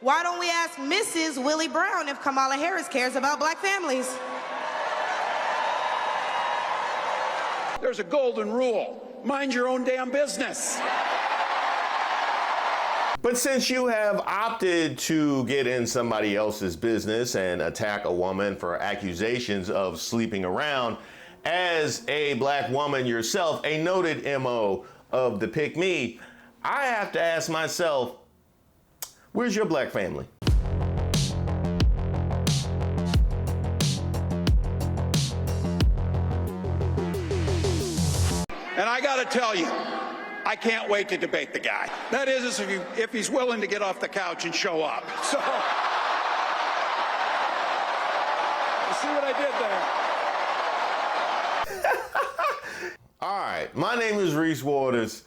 Why don't we ask Mrs. WIllie Brown if Kamala Harris cares about black families? There's a golden rule. Mind your own damn business. But since you have opted to get in somebody else's business and attack a woman for accusations of sleeping around, as a black woman yourself, a noted MO of the pick me, I have to ask myself, where's your black family? And I got to tell you, I can't wait to debate the guy. That is, if he's willing to get off the couch and show up. So, you see what I did there? All right, my name is Reese Waters,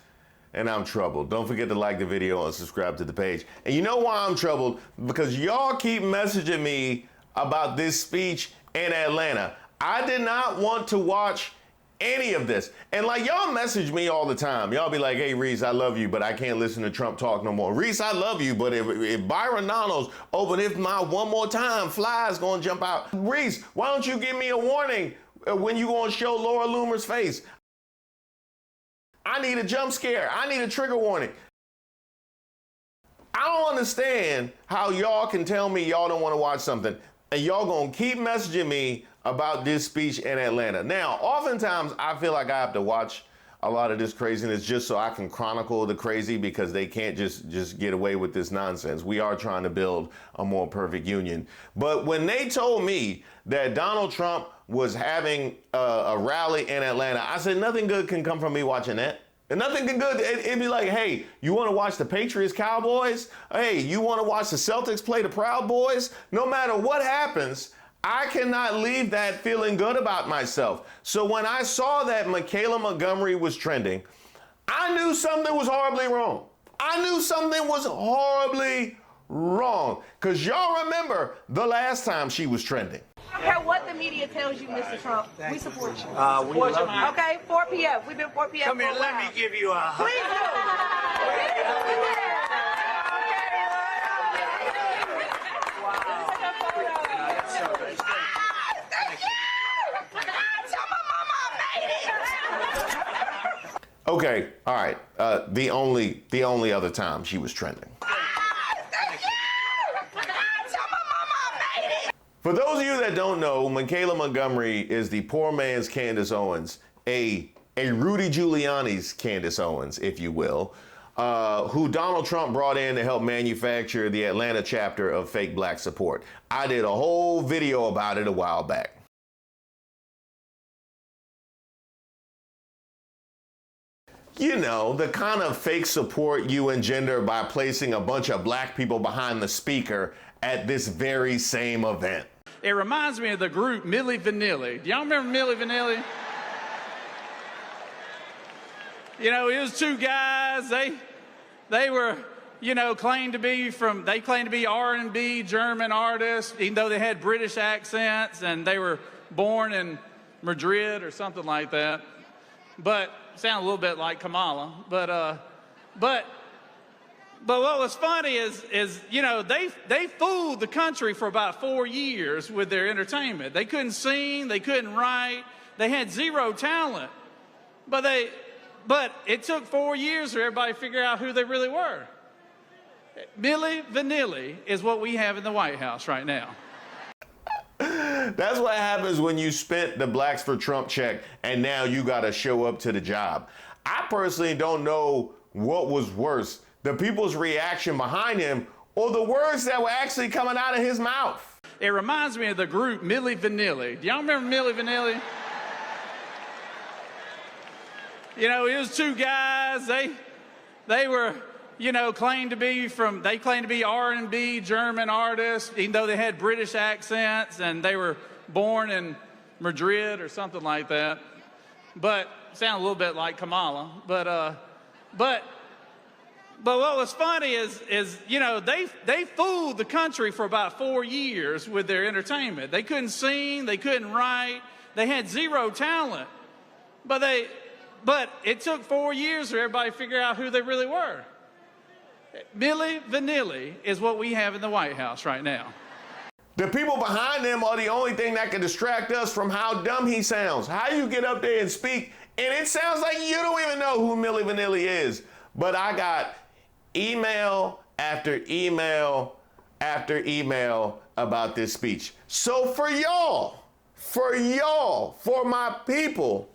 and I'm troubled. Don't forget to like the video and subscribe to the page. And you know why I'm troubled? Because y'all keep messaging me about this speech in Atlanta. I did not want to watch any of this. And like, y'all message me all the time. Y'all be like, hey, Reese, I love you, but I can't listen to Trump talk no more. Reese, I love you, but if Byron Donalds open his mouth one more time, fly's gonna jump out. Reese, why don't you give me a warning when you gonna show Laura Loomer's face? I need a jump scare. I need a trigger warning. I don't understand how y'all can tell me y'all don't want to watch something and y'all gonna keep messaging me about this speech in Atlanta. Now, oftentimes I feel like I have to watch a lot of this craziness just so I can chronicle the crazy, because they can't just get away with this nonsense. We are trying to build a more perfect union. But when they told me that Donald Trump was having a rally in Atlanta, I said, nothing good can come from me watching that. And nothing good. It'd be like, hey, you want to watch the Patriots Cowboys? Hey, you want to watch the Celtics play the Proud Boys? No matter what happens, I cannot leave that feeling good about myself. So when I saw that Michaelah Montgomery was trending, I knew something was horribly wrong. I knew something was horribly wrong. Because y'all remember the last time she was trending. I don't care what the media tells you, Mr. Trump. We support you. We love you. Okay, 4 p.m. We've been 4 p.m. Come here, let me give you a hug. Please do. Okay, all right. The only other time she was trending. For those of you that don't know, Michaelah Montgomery is the poor man's Candace Owens, a Rudy Giuliani's Candace Owens, if you will, who Donald Trump brought in to help manufacture the Atlanta chapter of fake black support. I did a whole video about it a while back. You know, the kind of fake support you engender by placing a bunch of black people behind the speaker at this very same event. It reminds me of the group Millie Vanilli. Do y'all remember Millie Vanilli? You know, it was two guys. They were, you know, claimed to be R&B German artists, even though they had British accents, and they were born in Madrid or something like that. But sound a little bit like Kamala. But what was funny is you know, they fooled the country for about 4 years with their entertainment. They couldn't sing, they couldn't write, they had zero talent. But it took 4 years for everybody to figure out who they really were. Millie Vanilli is what we have in the White House right now. That's what happens when you spent the Blacks for Trump check and now you got to show up to the job. I personally don't know what was worse, the people's reaction behind him or the words that were actually coming out of his mouth. It reminds me of the group Millie Vanilli. Do y'all remember Millie Vanilli? You know, it was two guys. They were, you know, claimed to be R&B German artists, even though they had British accents, and they were born in Madrid or something like that. But sound a little bit like Kamala. But what was funny is you know, they fooled the country for about 4 years with their entertainment. They couldn't sing, they couldn't write, they had zero talent. But it took 4 years for everybody to figure out who they really were. Millie Vanilli is what we have in the White House right now. The people behind him are the only thing that can distract us from how dumb he sounds. How you get up there and speak, and it sounds like you don't even know who Millie Vanilli is. But I got email after email after email about this speech. So for y'all, for my people,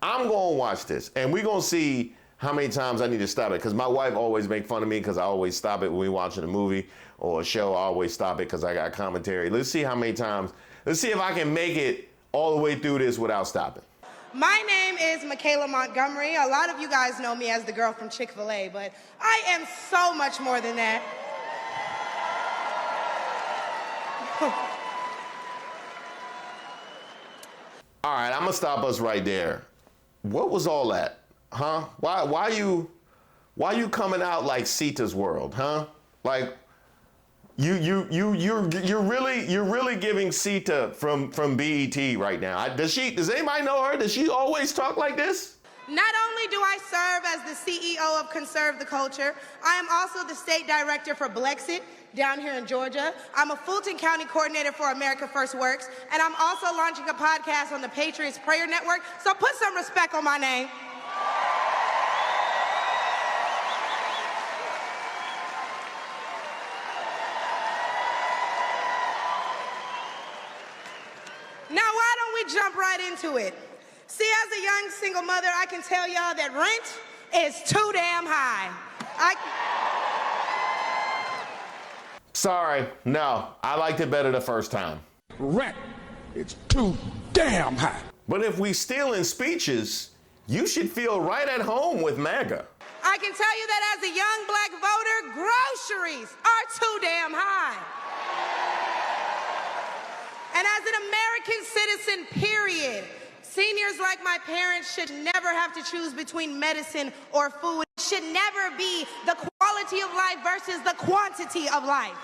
I'm gonna watch this, and we're gonna see how many times I need to stop it, because my wife always make fun of me because I always stop it when we're watching a movie or a show. I always stop it because I got commentary. Let's see how many times. Let's see if I can make it all the way through this without stopping. My name is Michaelah Montgomery. A lot of you guys know me as the girl from Chick-fil-A, but I am so much more than that. All right, I'm gonna stop us right there. What was all that? Huh? Why you coming out like Sita's World, huh? Like you're really giving Sita from BET right now. Does anybody know her? Does she always talk like this? Not only do I serve as the CEO of Conserve the Culture, I am also the state director for Blexit down here in Georgia. I'm a Fulton County coordinator for America First Works, and I'm also launching a podcast on the Patriots Prayer Network, so put some respect on my name. Now, why don't we jump right into it? See, as a young single mother, I can tell y'all that rent is too damn high. Sorry, no, I liked it better the first time. Rent, it's too damn high. But if we stealing speeches, you should feel right at home with MAGA. I can tell you that as a young black voter, groceries are too damn high. And as an American citizen, period, seniors like my parents should never have to choose between medicine or food. It should never be the quality of life versus the quantity of life.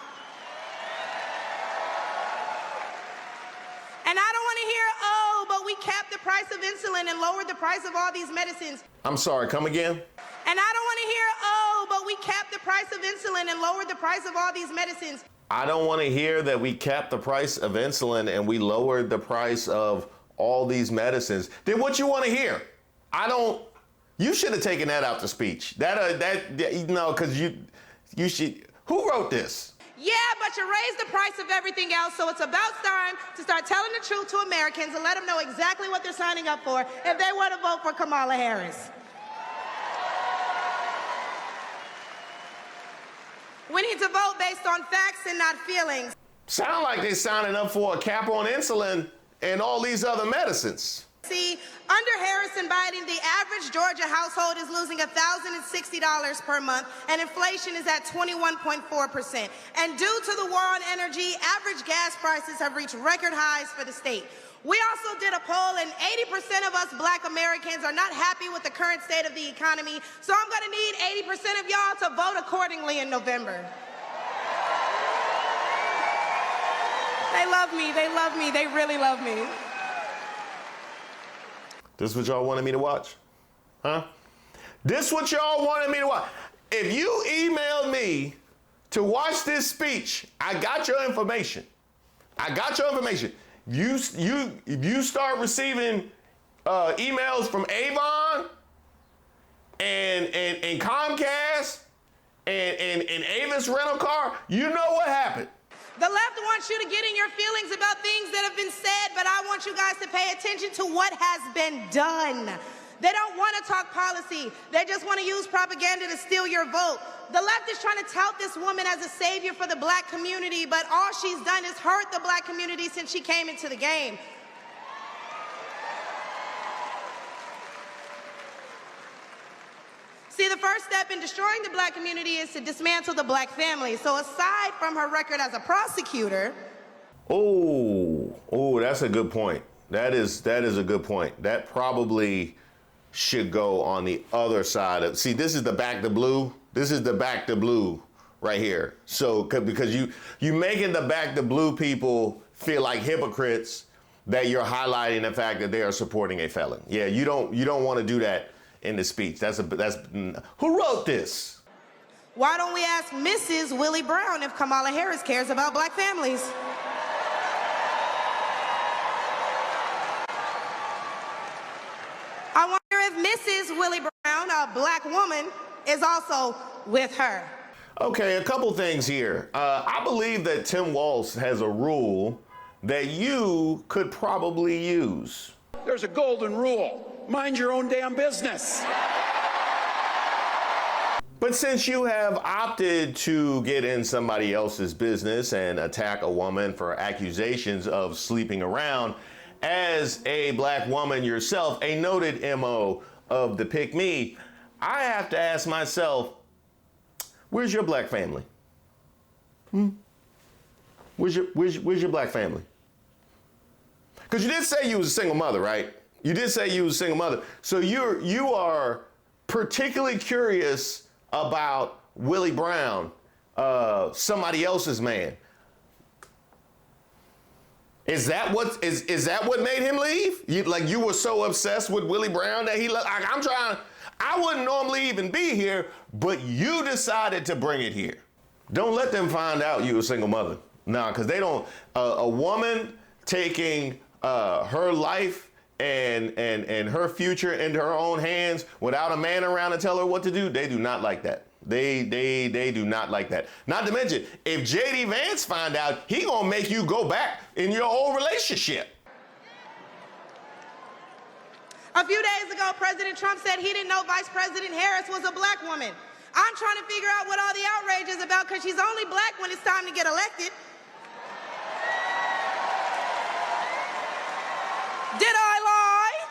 And I don't want to hear, oh, but we capped the price of insulin and lowered the price of all these medicines. I'm sorry, come again? And I don't want to hear, oh, but we capped the price of insulin and lowered the price of all these medicines. I don't want to hear that we capped the price of insulin and we lowered the price of all these medicines. Then what you want to hear? You should have taken that out the speech. Because you should, who wrote this? Yeah, but you raised the price of everything else, so it's about time to start telling the truth to Americans and let them know exactly what they're signing up for if they want to vote for Kamala Harris. We need to vote based on facts and not feelings. Sound like they're signing up for a cap on insulin and all these other medicines. See, under Harris and Biden, the average Georgia household is losing $1,060 per month, and inflation is at 21.4%. And due to the war on energy, average gas prices have reached record highs for the state. We also did a poll, and 80% of us black Americans are not happy with the current state of the economy, so I'm gonna need 80% of y'all to vote accordingly in November. They love me, they really love me. This what y'all wanted me to watch? Huh? This what y'all wanted me to watch? If you emailed me to watch this speech, I got your information. If you start receiving emails from Avon and Comcast and Avis Rental Car, you know what happened. The left wants you to get in your feelings about things that have been said, but I want you guys to pay attention to what has been done. They don't want to talk policy. They just want to use propaganda to steal your vote. The left is trying to tout this woman as a savior for the black community, but all she's done is hurt the black community since she came into the game. See, the first step in destroying the black community is to dismantle the black family. So aside from her record as a prosecutor... Oh, that's a good point. That is a good point. That probably should go on the other side of... See, this is the back to blue. This is the back to blue right here. So, because you making the back to blue people feel like hypocrites that you're highlighting the fact that they are supporting a felon. Yeah, you don't want to do that in the speech. Who wrote this? Why don't we ask Mrs. WIllie Brown if Kamala Harris cares about black families? I wonder if Mrs. WIllie Brown, a black woman, is also with her. Okay, a couple things here. I believe that Tim Walz has a rule that you could probably use. There's a golden rule. Mind your own damn business. But since you have opted to get in somebody else's business and attack a woman for accusations of sleeping around, as a black woman yourself, a noted MO of the Pick Me, I have to ask myself, where's your black family? Where's your black family? Because you did say you was a single mother, right? You did say you was a single mother. So you are particularly curious about WIllie Brown, somebody else's man. Is that what made him leave? You were so obsessed with WIllie Brown that he left. I wouldn't normally even be here, but you decided to bring it here. Don't let them find out you a single mother. Nah, because they don't. A woman taking her life and her future into her own hands without a man around to tell her what to do, they do not like that. They do not like that. Not to mention, if J.D. Vance find out, he gonna make you go back in your old relationship. A few days ago, President Trump said he didn't know Vice President Harris was a black woman. I'm trying to figure out what all the outrage is about because she's only black when it's time to get elected. Did I lie?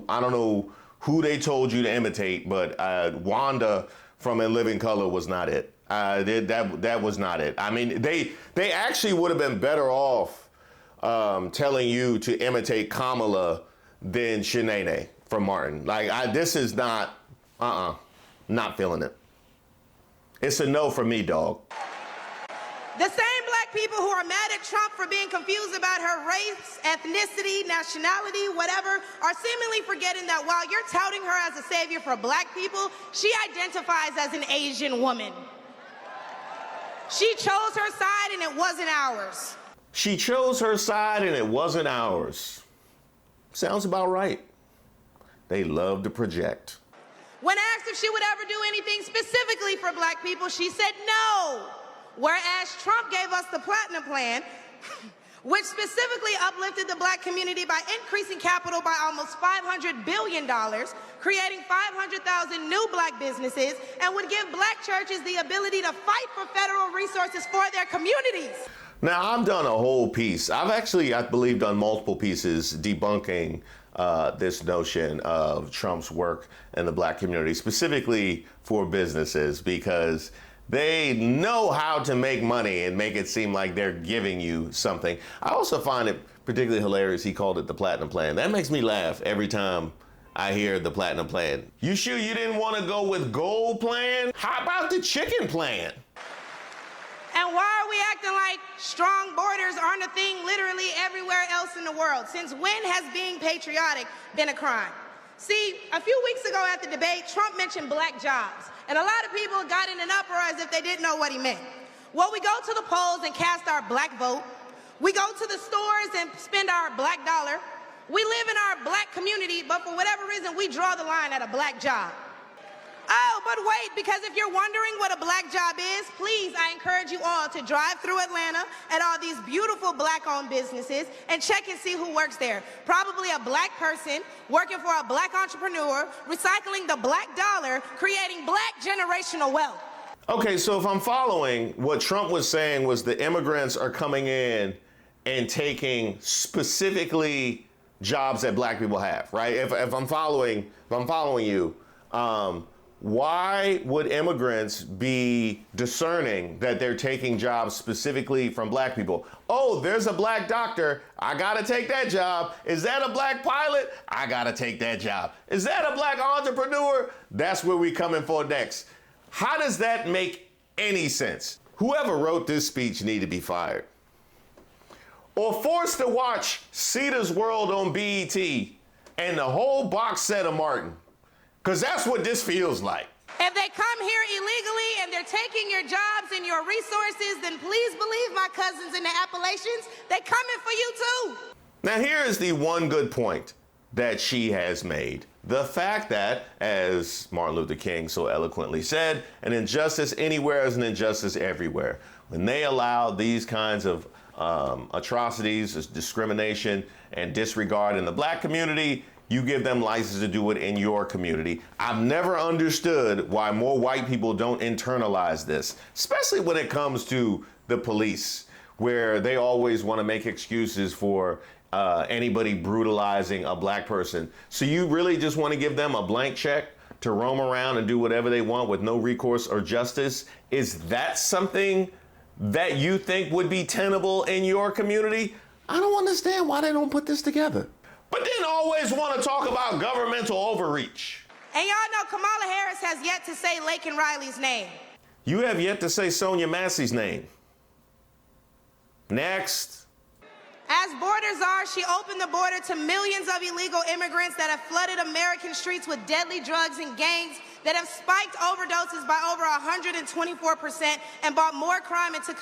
I don't know who they told you to imitate, but Wanda from In Living Color was not it. That was not it. I mean, they actually would have been better off telling you to imitate Kamala than Shanae from Martin. This is not, not feeling it. It's a no for me, dog. The same black people who are mad at Trump for being confused about her race, ethnicity, nationality, whatever, are seemingly forgetting that while you're touting her as a savior for black people, she identifies as an Asian woman. She chose her side and it wasn't ours. She chose her side and it wasn't ours. Sounds about right. They love to project. When asked if she would ever do anything specifically for black people, she said no. Whereas Trump gave us the Platinum Plan, which specifically uplifted the black community by increasing capital by almost $500 billion, creating 500,000 new black businesses, and would give black churches the ability to fight for federal resources for their communities. Now, I've done a whole piece. I've actually, I believe, done multiple pieces debunking this notion of Trump's work in the black community, specifically for businesses, because they know how to make money and make it seem like they're giving you something. I also find it particularly hilarious he called it the Platinum Plan. That makes me laugh every time I hear the Platinum Plan. You sure you didn't want to go with Gold Plan? How about the Chicken Plan? And why are we acting like strong borders aren't a thing literally everywhere else in the world? Since when has being patriotic been a crime? See, a few weeks ago at the debate, Trump mentioned black jobs. And a lot of people got in an uproar as if they didn't know what he meant. Well, we go to the polls and cast our black vote. We go to the stores and spend our black dollar. We live in our black community, but for whatever reason, we draw the line at a black job. Oh, but wait, because if you're wondering what a black job is, please, I encourage you all to drive through Atlanta at all these beautiful black-owned businesses and check and see who works there. Probably a black person working for a black entrepreneur, recycling the black dollar, creating black generational wealth. Okay, so if I'm following, what Trump was saying was the immigrants are coming in and taking specifically jobs that black people have, right? If I'm following you, why would immigrants be discerning that they're taking jobs specifically from black people? Oh, there's a black doctor. I gotta take that job. Is that a black pilot? I gotta take that job. Is that a black entrepreneur? That's where we coming for next. How does that make any sense? Whoever wrote this speech need to be fired. Or forced to watch Cedar's World on BET and the whole box set of Martin. Because that's what this feels like. If they come here illegally and they're taking your jobs and your resources, then please believe my cousins in the Appalachians, they coming for you too. Now here is the one good point that she has made. The fact that, as Martin Luther King so eloquently said, an injustice anywhere is an injustice everywhere. When they allow these kinds of atrocities, discrimination, and disregard in the black community, you give them license to do it in your community. I've never understood why more white people don't internalize this, especially when it comes to the police, where they always want to make excuses for anybody brutalizing a black person. So you really just want to give them a blank check to roam around and do whatever they want with no recourse or justice? Is that something that you think would be tenable in your community? I don't understand why they don't put this together. But then always want to talk about governmental overreach. And y'all know Kamala Harris has yet to say Laken Riley's name. You have yet to say Sonia Massey's name. Next. As borders are, she opened the border to millions of illegal immigrants that have flooded American streets with deadly drugs and gangs that have spiked overdoses by over 124% and brought more crime into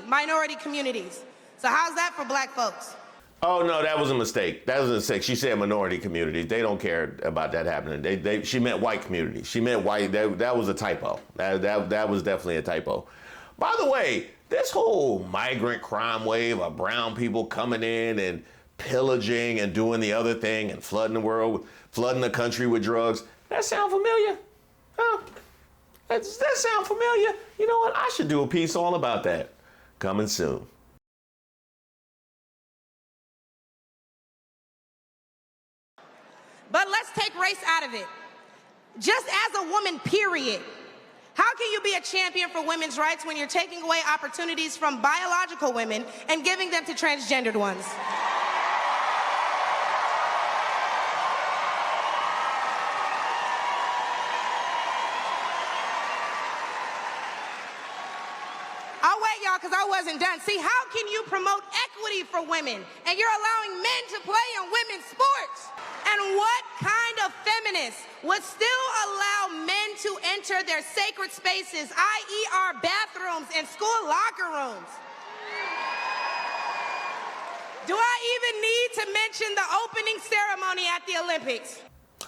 minority communities. So how's that for black folks? Oh, no, that was a mistake. That was a mistake. She said minority communities. They don't care about that happening. She meant white community. She meant white. That was a typo. That was definitely a typo. By the way, this whole migrant crime wave of brown people coming in and pillaging and doing the other thing and flooding the world, flooding the country with drugs, that sound familiar? Huh? Does that sound familiar? You know what? I should do a piece all about that. Coming soon. But let's take race out of it. Just as a woman, period. How can you be a champion for women's rights when you're taking away opportunities from biological women and giving them to transgendered ones? I'll wait, y'all, because I wasn't done. See, how can you promote equity for women and you're allowing men to play in women's sports? And what kind of feminist would still allow men to enter their sacred spaces, i.e. our bathrooms and school locker rooms? Do I even need to mention the opening ceremony at the Olympics?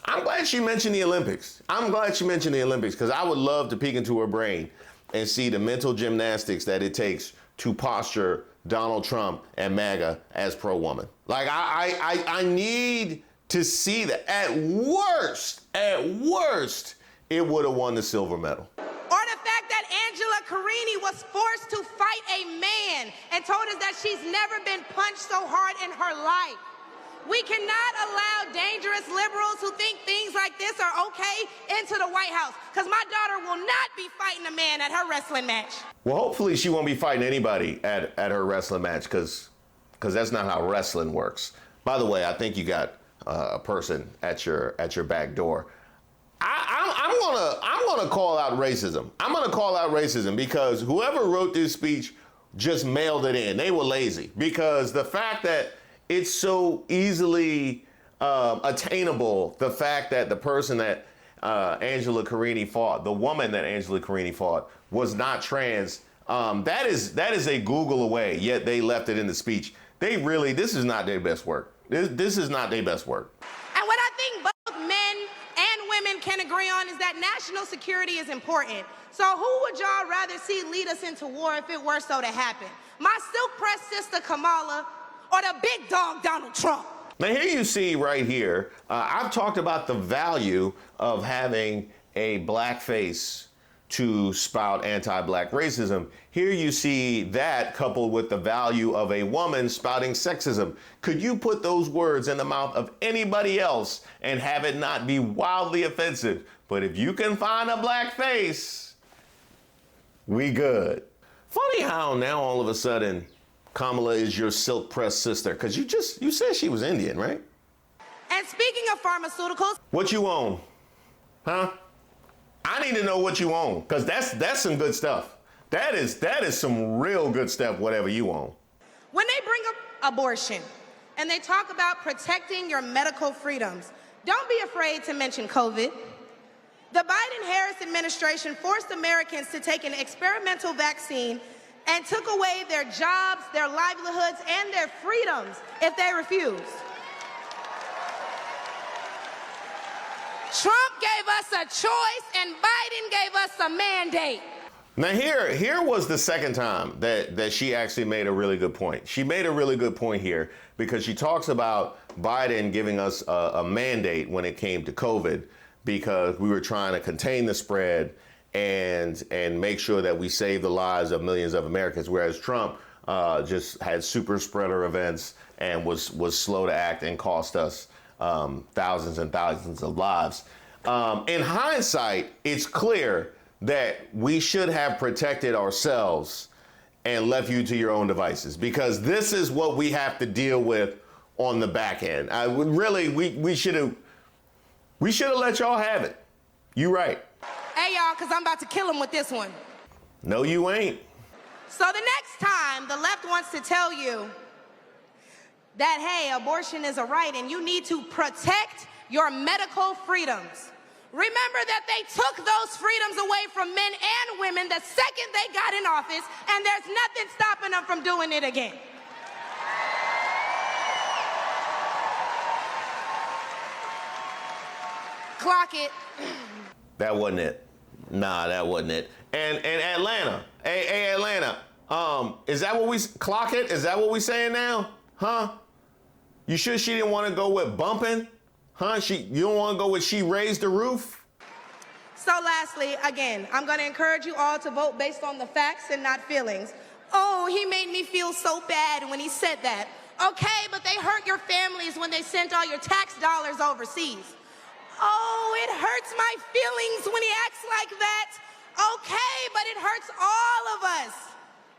I'm glad she mentioned the Olympics. I'm glad she mentioned the Olympics because I would love to peek into her brain and see the mental gymnastics that it takes to posture Donald Trump and MAGA as pro-woman. Like, I need to see that. At worst, it would have won the silver medal. Or the fact that Angela Carini was forced to fight a man and told us that she's never been punched so hard in her life. We cannot allow dangerous liberals who think things like this are okay into the White House, because my daughter will not be fighting a man at her wrestling match. Well, hopefully she won't be fighting anybody at her wrestling match, because that's not how wrestling works. By the way, I think you got a person at your back door. I'm gonna call out racism. I'm gonna call out racism because whoever wrote this speech just mailed it in. They were lazy, because the fact that it's so easily attainable, the fact that the person that Angela Carini fought, the woman that Angela Carini fought, was not trans, that is a Google away, yet they left it in the speech. This is not their best work. This is not their best work. And what I think both men and women can agree on is that national security is important. So who would y'all rather see lead us into war if it were so to happen? My silk-pressed sister Kamala, or the big dog Donald Trump? Now here you see right here, I've talked about the value of having a black face to spout anti-black racism. Here you see that coupled with the value of a woman spouting sexism. Could you put those words in the mouth of anybody else and have it not be wildly offensive? But if you can find a black face, we good. Funny how now all of a sudden Kamala is your silk-pressed sister, because you said she was Indian, right? And speaking of pharmaceuticals, what you own? Huh? I need to know what you own, because that's some good stuff. That is some real good stuff, whatever you own. When they bring up abortion and they talk about protecting your medical freedoms, don't be afraid to mention COVID. The Biden-Harris administration forced Americans to take an experimental vaccine and took away their jobs, their livelihoods, and their freedoms if they refused. Trump gave us a choice and Biden gave us a mandate. Now here was the second time that she actually made a really good point. She made a really good point here because she talks about Biden giving us a mandate when it came to COVID because we were trying to contain the spread and make sure that we save the lives of millions of Americans, whereas Trump just had super spreader events and was slow to act and cost us thousands and thousands of lives. In hindsight, it's clear that we should have protected ourselves and left you to your own devices, because this is what we have to deal with on the back end. We should have let y'all have it. You right. Hey, y'all, because I'm about to kill him with this one. No, you ain't. So the next time the left wants to tell you that, hey, abortion is a right and you need to protect your medical freedoms, remember that they took those freedoms away from men and women the second they got in office, and there's nothing stopping them from doing it again. Clock it. That wasn't it. Nah, that wasn't it. And Atlanta, hey Atlanta, is that what we clock it? Is that what we saying now? Huh? You sure she didn't want to go with bumping? Huh? You don't want to go with she raised the roof? So lastly, again, I'm going to encourage you all to vote based on the facts and not feelings. Oh, he made me feel so bad when he said that. Okay, but they hurt your families when they sent all your tax dollars overseas. Oh, it hurts my feelings when he acts like that. Okay, but it hurts all of us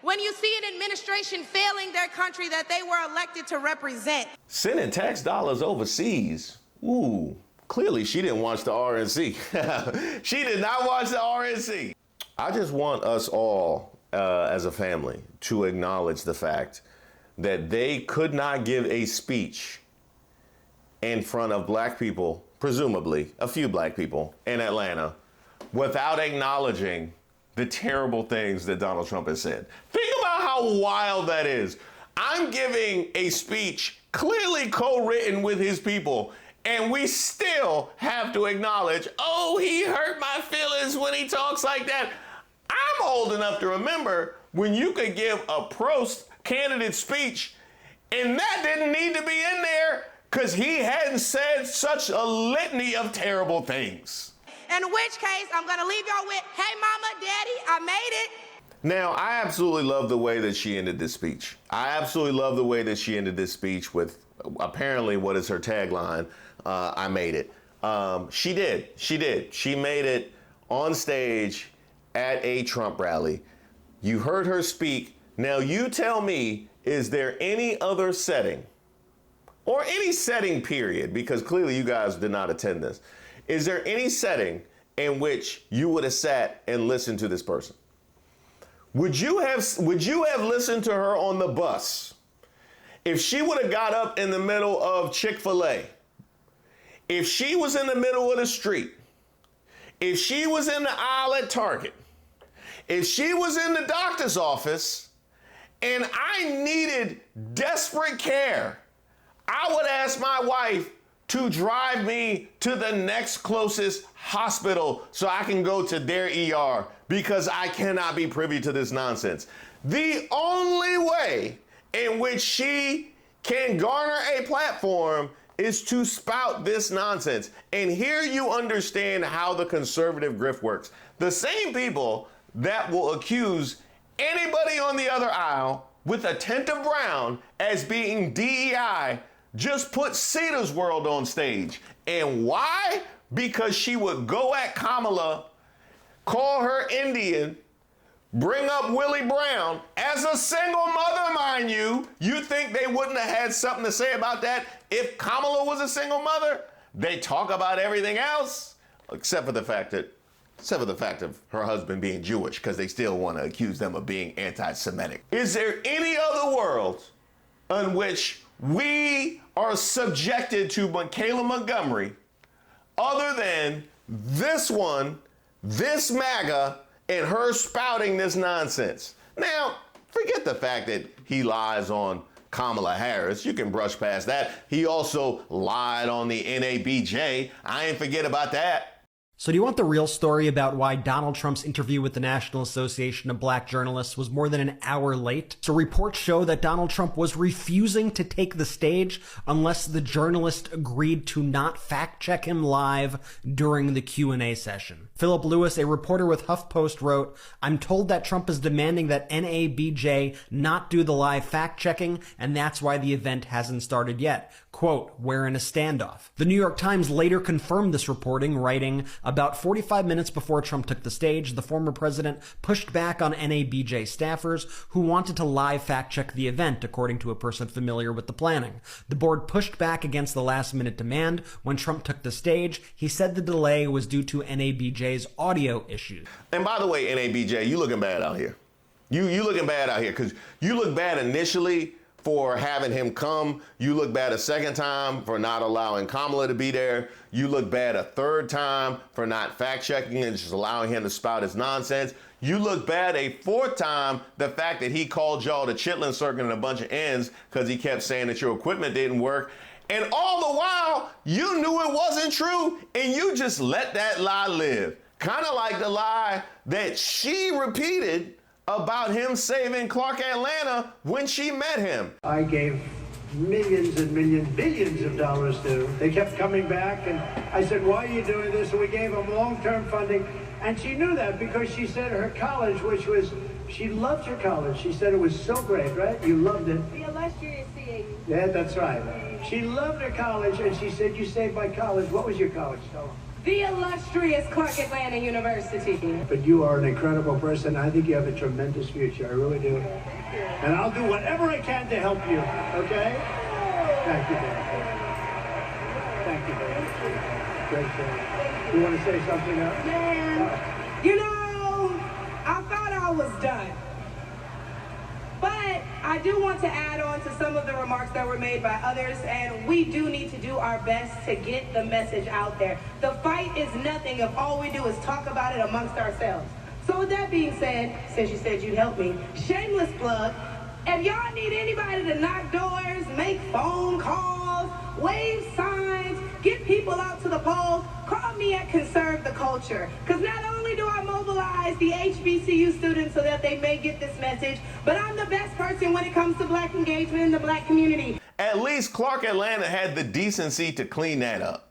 when you see an administration failing their country that they were elected to represent. Sending tax dollars overseas. Ooh, clearly she didn't watch the RNC. She did not watch the RNC. I just want us all as a family to acknowledge the fact that they could not give a speech in front of black people, presumably a few black people in Atlanta, without acknowledging the terrible things that Donald Trump has said. Think about how wild that is. I'm giving a speech clearly co-written with his people, and we still have to acknowledge, oh, he hurt my feelings when he talks like that. I'm old enough to remember when you could give a Prost candidate speech and that didn't need to be in there because he hadn't said such a litany of terrible things. In which case, I'm going to leave y'all with, hey, mama, daddy, I made it. Now, I absolutely love the way that she ended this speech. I absolutely love the way that she ended this speech with apparently what is her tagline, I made it. She did. She made it on stage at a Trump rally. You heard her speak. Now, you tell me, is there any other setting or any setting period, because clearly you guys did not attend this. Is there any setting in which you would have sat and listened to this person? Would you have listened to her on the bus? If she would have got up in the middle of Chick-fil-A, if she was in the middle of the street, if she was in the aisle at Target, if she was in the doctor's office and I needed desperate care, I would ask my wife to drive me to the next closest hospital so I can go to their ER because I cannot be privy to this nonsense. The only way in which she can garner a platform is to spout this nonsense. And here you understand how the conservative grift works. The same people that will accuse anybody on the other aisle with a tint of brown as being DEI just put Cedar's World on stage. And why? Because she would go at Kamala, call her Indian, bring up WIllie Brown as a single mother, mind you. You think they wouldn't have had something to say about that if Kamala was a single mother? They talk about everything else except for the fact of her husband being Jewish, because they still want to accuse them of being anti-Semitic. Is there any other world in which we are subjected to Michaelah Montgomery other than this one, this MAGA, and her spouting this nonsense. Now, forget the fact that he lies on Kamala Harris. You can brush past that. He also lied on the NABJ. I ain't forget about that. So do you want the real story about why Donald Trump's interview with the National Association of Black Journalists was more than an hour late? So reports show that Donald Trump was refusing to take the stage unless the journalist agreed to not fact-check him live during the Q&A session. Philip Lewis, a reporter with HuffPost, wrote, "I'm told that Trump is demanding that NABJ not do the live fact-checking, and that's why the event hasn't started yet. Quote, we're in a standoff." The New York Times later confirmed this reporting, writing, "About 45 minutes before Trump took the stage, the former president pushed back on NABJ staffers who wanted to live fact-check the event, according to a person familiar with the planning. The board pushed back against the last-minute demand. When Trump took the stage, he said the delay was due to NABJ's audio issues." And by the way, NABJ, you looking bad out here. You looking bad out here because you look bad initially for having him come. You look bad a second time for not allowing Kamala to be there. You look bad a third time for not fact-checking and just allowing him to spout his nonsense. You look bad a fourth time, the fact that he called y'all the Chitlin Circuit and a bunch of ends because he kept saying that your equipment didn't work. And all the while, you knew it wasn't true and you just let that lie live. Kind of like the lie that she repeated about him saving Clark Atlanta when she met him. I gave millions and millions, billions of dollars to. They kept coming back, and I said, why are you doing this? And we gave them long-term funding. And she knew that because she said her college, which was, she loved her college. She said it was so great, right? You loved it. The illustrious CAU. Yeah, that's right. She loved her college, and she said, you saved my college. What was your college? Tell them. The illustrious Clark Atlanta University. But you are an incredible person. I think you have a tremendous future. I really do. And I'll do whatever I can to help you, okay? Thank you, Dad. Thank you, Dad. Great show. You want to say something else? Man, you know, I thought I was done. But I do want to add on to some of the remarks that were made by others, and we do need to do our best to get the message out there. The fight is nothing if all we do is talk about it amongst ourselves. So with that being said, since you said you'd help me, shameless plug, if y'all need anybody to knock doors, make phone calls, wave signs, get people out to the polls, call me at Conserve the Culture. Because not only do I mobilize the HBCU students so that they may get this message, but I'm the best person when it comes to black engagement in the black community. At least Clark Atlanta had the decency to clean that up.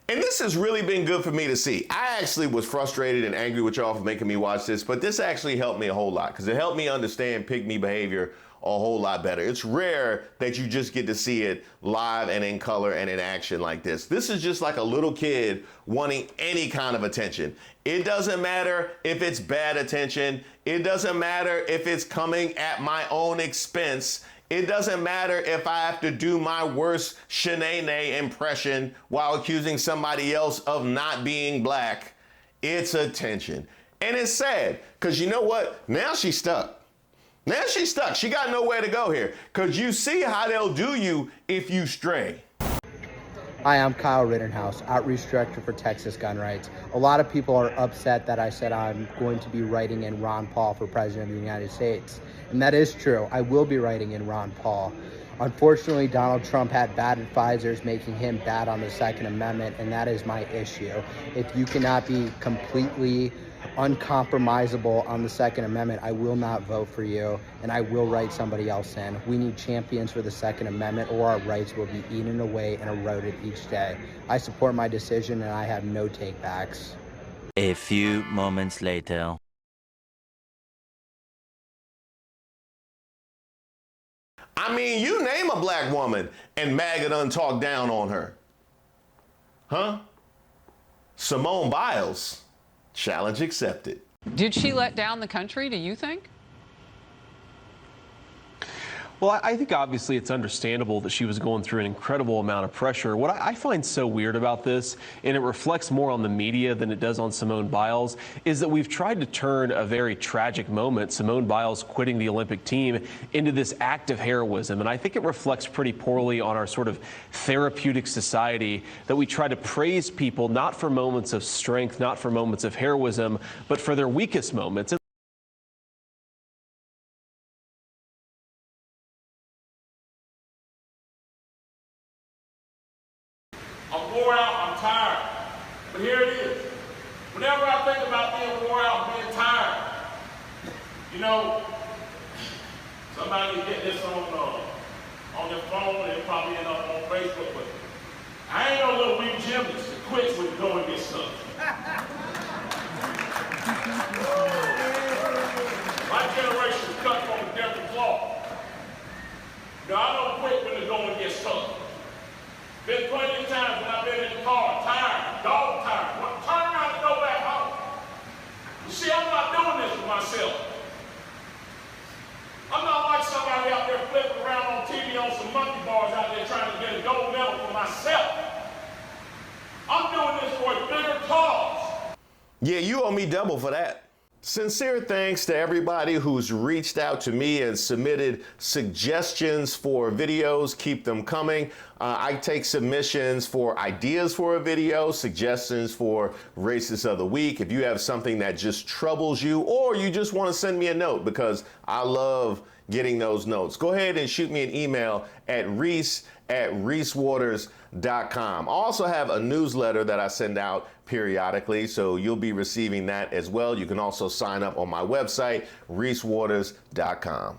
And this has really been good for me to see. I actually was frustrated and angry with y'all for making me watch this, but this actually helped me a whole lot because it helped me understand pick-me behavior a whole lot better. It's rare that you just get to see it live and in color and in action like this. This is just like a little kid wanting any kind of attention. It doesn't matter if it's bad attention. It doesn't matter if it's coming at my own expense. It doesn't matter if I have to do my worst Shanae impression while accusing somebody else of not being black. It's attention. And it's sad, because you know what? Now she's stuck. Now she's stuck. She got nowhere to go here, because you see how they'll do you if you stray. Hi, I'm Kyle Rittenhouse, Outreach Director for Texas Gun Rights. A lot of people are upset that I said I'm going to be writing in Ron Paul for President of the United States. And that is true. I will be writing in Ron Paul. Unfortunately, Donald Trump had bad advisors making him bad on the Second Amendment, and that is my issue. If you cannot be completely uncompromisable on the Second Amendment, I will not vote for you, and I will write somebody else in. We need champions for the Second Amendment, or our rights will be eaten away and eroded each day. I support my decision, and I have no takebacks. A few moments later. I mean, you name a black woman and MAGA done talk down on her. Huh? Simone Biles. Challenge accepted. Did she let down the country, do you think? Well, I think obviously it's understandable that she was going through an incredible amount of pressure. What I find so weird about this, and it reflects more on the media than it does on Simone Biles, is that we've tried to turn a very tragic moment, Simone Biles quitting the Olympic team, into this act of heroism. And I think it reflects pretty poorly on our sort of therapeutic society that we try to praise people not for moments of strength, not for moments of heroism, but for their weakest moments. I'm wore out, I'm tired. But here it is. Whenever I think about being wore out, being tired, you know, somebody get this on their phone and probably end up on Facebook with it. I ain't no little weak gymnast that quits when you go and get stuff. My generation is cut from a different cloth. Now, I don't quit when the going gets tough. Been plenty of times when I've been in the car, tired, dog tired, want to turn around and go back home. You see, I'm not doing this for myself. I'm not like somebody out there flipping around on TV on some monkey bars out there trying to get a gold medal for myself. I'm doing this for a bigger cause. Yeah, you owe me double for that. Sincere thanks to everybody who's reached out to me and submitted suggestions for videos. Keep them coming. I take submissions for ideas for a video, suggestions for Racist of the Week. If you have something that just troubles you, or you just want to send me a note, because I love getting those notes, go ahead and shoot me an email at reese@reesewaters.com. I also have a newsletter that I send out periodically, so you'll be receiving that as well. You can also sign up on my website, reesewaters.com.